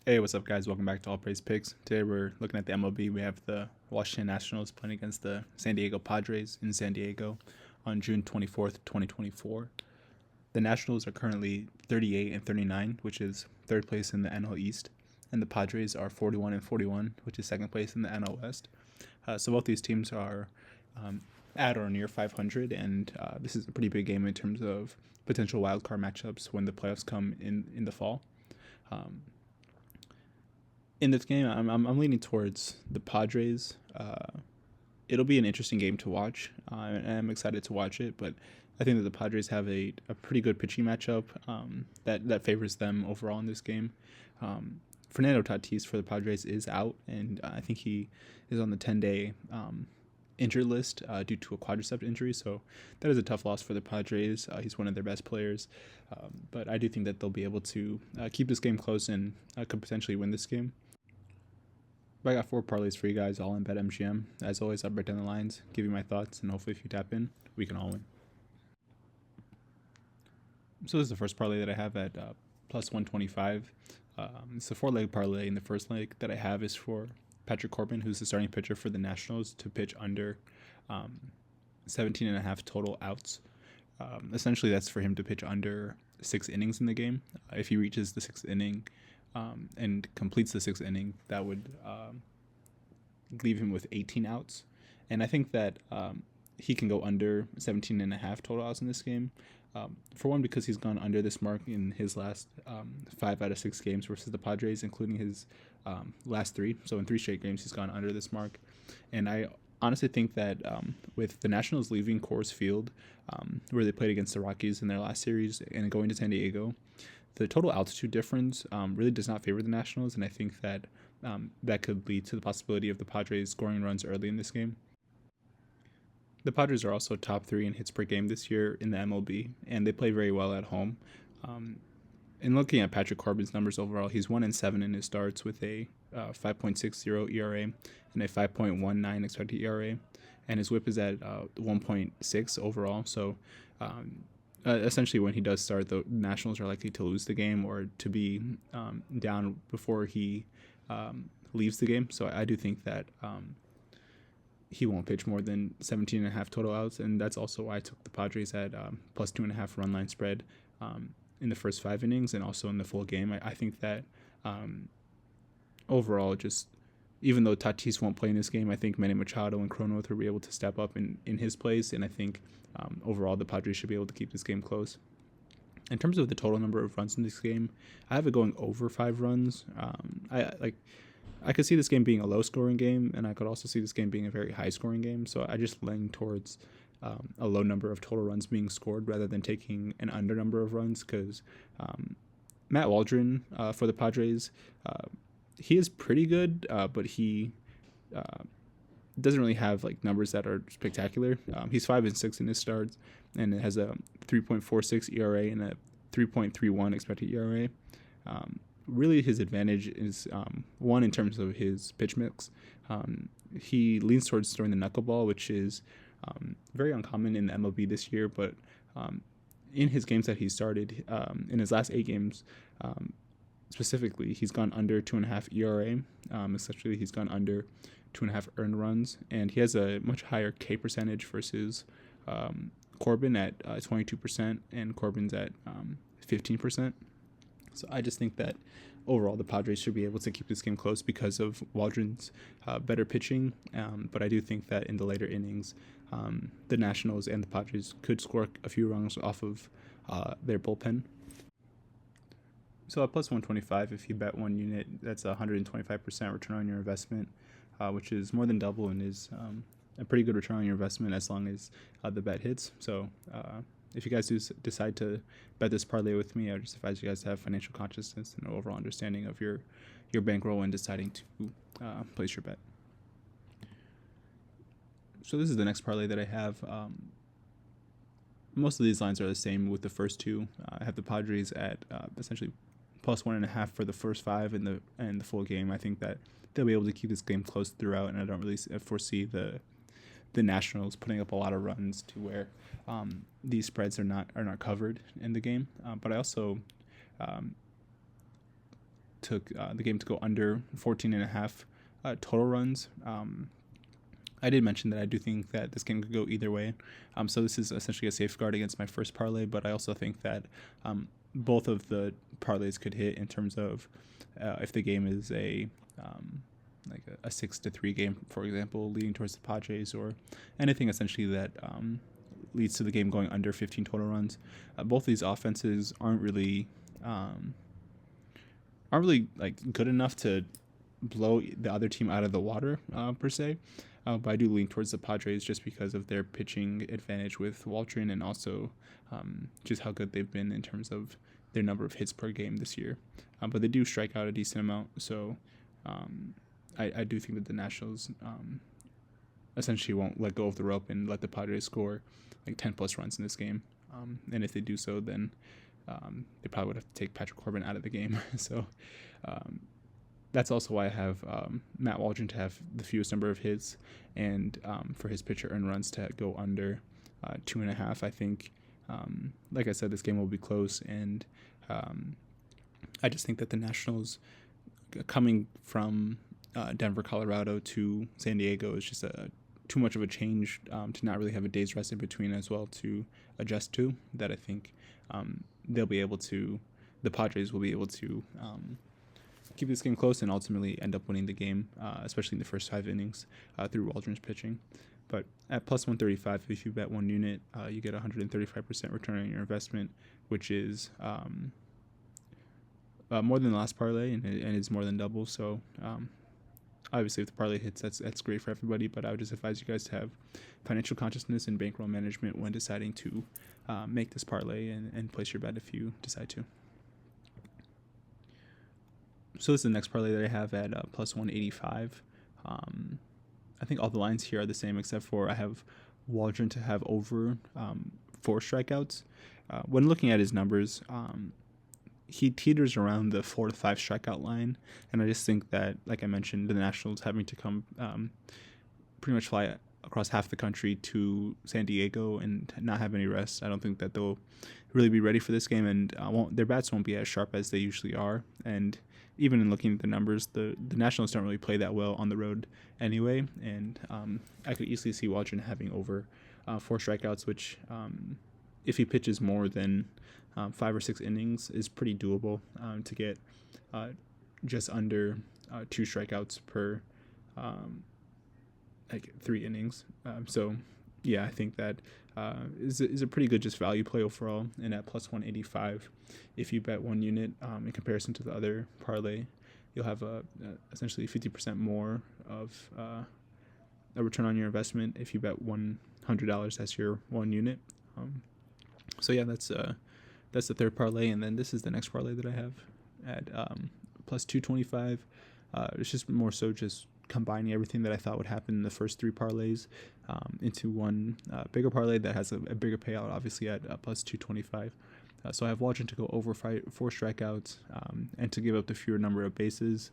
Hey, what's up, guys? Welcome back to All Praise Picks. Today we're looking at the MLB. We have the Washington Nationals playing against the San Diego Padres in San Diego on June 24th, 2024. The Nationals are currently 38 and 39, which is third place in the NL East, and the Padres are 41 and 41, which is second place in the NL West. So both these teams are at or near 500, and this is a pretty big game in terms of potential wildcard matchups when the playoffs come in the fall. In this game, I'm leaning towards the Padres. It'll be an interesting game to watch, and I'm excited to watch it. But I think that the Padres have a pretty good pitching matchup that favors them overall in this game. Fernando Tatis for the Padres is out, and I think he is on the 10-day injured list due to a quadricep injury. So that is a tough loss for the Padres. He's one of their best players, but I do think that they'll be able to keep this game close and could potentially win this game. But I got four parlays for you guys, all in BetMGM. As always, I'll break down the lines, give you my thoughts, and hopefully, if you tap in, we can all win. So this is the first parlay that I have at plus 125. It's a four-leg parlay, and the first leg that I have is for Patrick Corbin, who's the starting pitcher for the Nationals, to pitch under 17 and a half total outs. Essentially, that's for him to pitch under 6 innings in the game. If he reaches the 6th inning and completes the 6th inning, that would leave him with 18 outs. And I think that he can go under 17 and a half total outs in this game. For one, because he's gone under this mark in his last 5 out of 6 games versus the Padres, including his last 3. So in 3 straight games, he's gone under this mark. And I honestly think that with the Nationals leaving Coors Field, where they played against the Rockies in their last series, and going to San Diego, the total altitude difference really does not favor the Nationals, and I think that that could lead to the possibility of the Padres scoring runs early in this game. The Padres are also top 3 in hits per game this year in the MLB, and they play very well at home. In looking at Patrick Corbin's numbers overall, he's 1-7 in his starts with a 5.60 ERA and a 5.19 expected ERA, and his WHIP is at 1.6 overall. So essentially, when he does start, the Nationals are likely to lose the game or to be down before he leaves the game. So I do think that he won't pitch more than 17 and a half total outs, and that's also why I took the Padres at plus 2.5 run line spread in the first 5 innings and also in the full game. I think that overall, just even though Tatis won't play in this game, I think Manny Machado and Cronenworth will be able to step up in his place, and I think overall the Padres should be able to keep this game close. In terms of the total number of runs in this game, I have it going over 5 runs. I could see this game being a low-scoring game, and I could also see this game being a very high-scoring game. So I just lean towards a low number of total runs being scored rather than taking an under number of runs, because Matt Waldron for the Padres, he is pretty good, but he doesn't really have like numbers that are spectacular. He's 5-6 in his starts, and it has a 3.46 ERA and a 3.31 expected ERA. Really, his advantage is one, in terms of his pitch mix. He leans towards throwing the knuckleball, which is very uncommon in the MLB this year. But in his games that he started, in his last 8 games, specifically, he's gone under 2.5 ERA. Essentially, he's gone under 2.5 earned runs, and he has a much higher K percentage versus Corbin at 22%, and Corbin's at 15%. So I just think that overall the Padres should be able to keep this game close because of Waldron's better pitching. But I do think that in the later innings, the Nationals and the Padres could score a few runs off of their bullpen. So at plus 125, if you bet 1 unit, that's a 125% return on your investment, which is more than double and is a pretty good return on your investment as long as the bet hits. So if you guys do decide to bet this parlay with me, I would just advise you guys to have financial consciousness and an overall understanding of your bankroll when deciding to place your bet. So this is the next parlay that I have. Most of these lines are the same with the first 2. I have the Padres at essentially plus 1.5 for the first 5 and the full game. I think that they'll be able to keep this game close throughout, and I don't really foresee the Nationals putting up a lot of runs to where these spreads are not covered in the game. But I also took the game to go under 14.5 total runs. I did mention that I do think that this game could go either way. So this is essentially a safeguard against my first parlay, but I also think that both of the parlays could hit in terms of if the game is like a 6-3 game, for example, leading towards the Padres, or anything essentially that leads to the game going under 15 total runs. Both of these offenses aren't really like good enough to blow the other team out of the water per se. But I do lean towards the Padres just because of their pitching advantage with Waldron, and also just how good they've been in terms of their number of hits per game this year. But they do strike out a decent amount, so I do think that the Nationals essentially won't let go of the rope and let the Padres score like 10 plus runs in this game. And if they do so, then they probably would have to take Patrick Corbin out of the game. So that's also why I have Matt Waldron to have the fewest number of hits, and for his pitcher earned runs to go under 2.5. I think, like I said, this game will be close, and I just think that the Nationals coming from Denver, Colorado to San Diego is just too much of a change to not really have a day's rest in between as well to adjust to, that I think the Padres will be able to keep this game close and ultimately end up winning the game, especially in the first 5 innings through Waldron's pitching. But at plus 135, if you bet 1 unit, you get 135% return on your investment, which is more than the last parlay, and it's more than double. So obviously, if the parlay hits, that's great for everybody. But I would just advise you guys to have financial consciousness and bankroll management when deciding to make this parlay and place your bet if you decide to. So this is the next parlay that I have at plus 185. I think all the lines here are the same, except for I have Waldron to have over 4 strikeouts. When looking at his numbers, he teeters around the 4 to 5 strikeout line, and I just think that, like I mentioned, the Nationals having to come pretty much fly across half the country to San Diego and not have any rest. I don't think that they'll really be ready for this game, and their bats won't be as sharp as they usually are. And even in looking at the numbers, the Nationals don't really play that well on the road anyway, and I could easily see Waldron having over 4 strikeouts, which if he pitches more than 5 or 6 innings is pretty doable to get just under 2 strikeouts per 3 innings. So yeah, I think that is a pretty good just value play overall. And at plus 185, if you bet 1 unit in comparison to the other parlay, you'll have essentially 50% more of a return on your investment if you bet $100 as your 1 unit. So yeah, that's the third parlay, and then this is the next parlay that I have at plus 225. It's just more so just combining everything that I thought would happen in the first 3 parlays into one bigger parlay that has a bigger payout, obviously at plus 225. So I have Waldron to go over 4 strikeouts and to give up the fewer number of bases,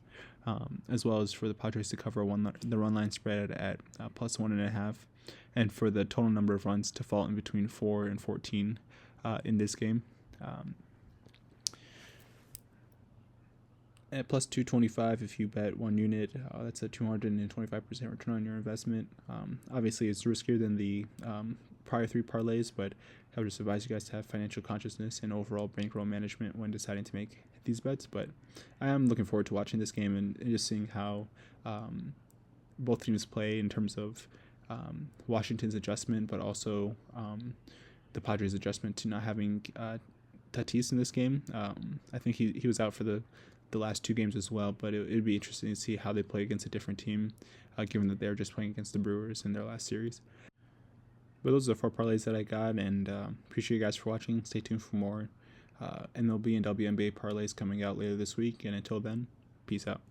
as well as for the Padres to cover the run line spread at plus 1.5, and for the total number of runs to fall in between 4 and 14 in this game. At plus 225, if you bet 1 unit, that's a 225% return on your investment. Obviously, it's riskier than the prior 3 parlays, but I would just advise you guys to have financial consciousness and overall bankroll management when deciding to make these bets. But I am looking forward to watching this game and just seeing how both teams play in terms of Washington's adjustment, but also the Padres' adjustment to not having Tatis in this game. I think he was out for the last 2 games as well, but it'd be interesting to see how they play against a different team, given that they're just playing against the Brewers in their last series. But those are the 4 parlays that I got, and appreciate you guys for watching. Stay tuned for more MLB and WNBA parlays coming out later this week, and until then, peace out.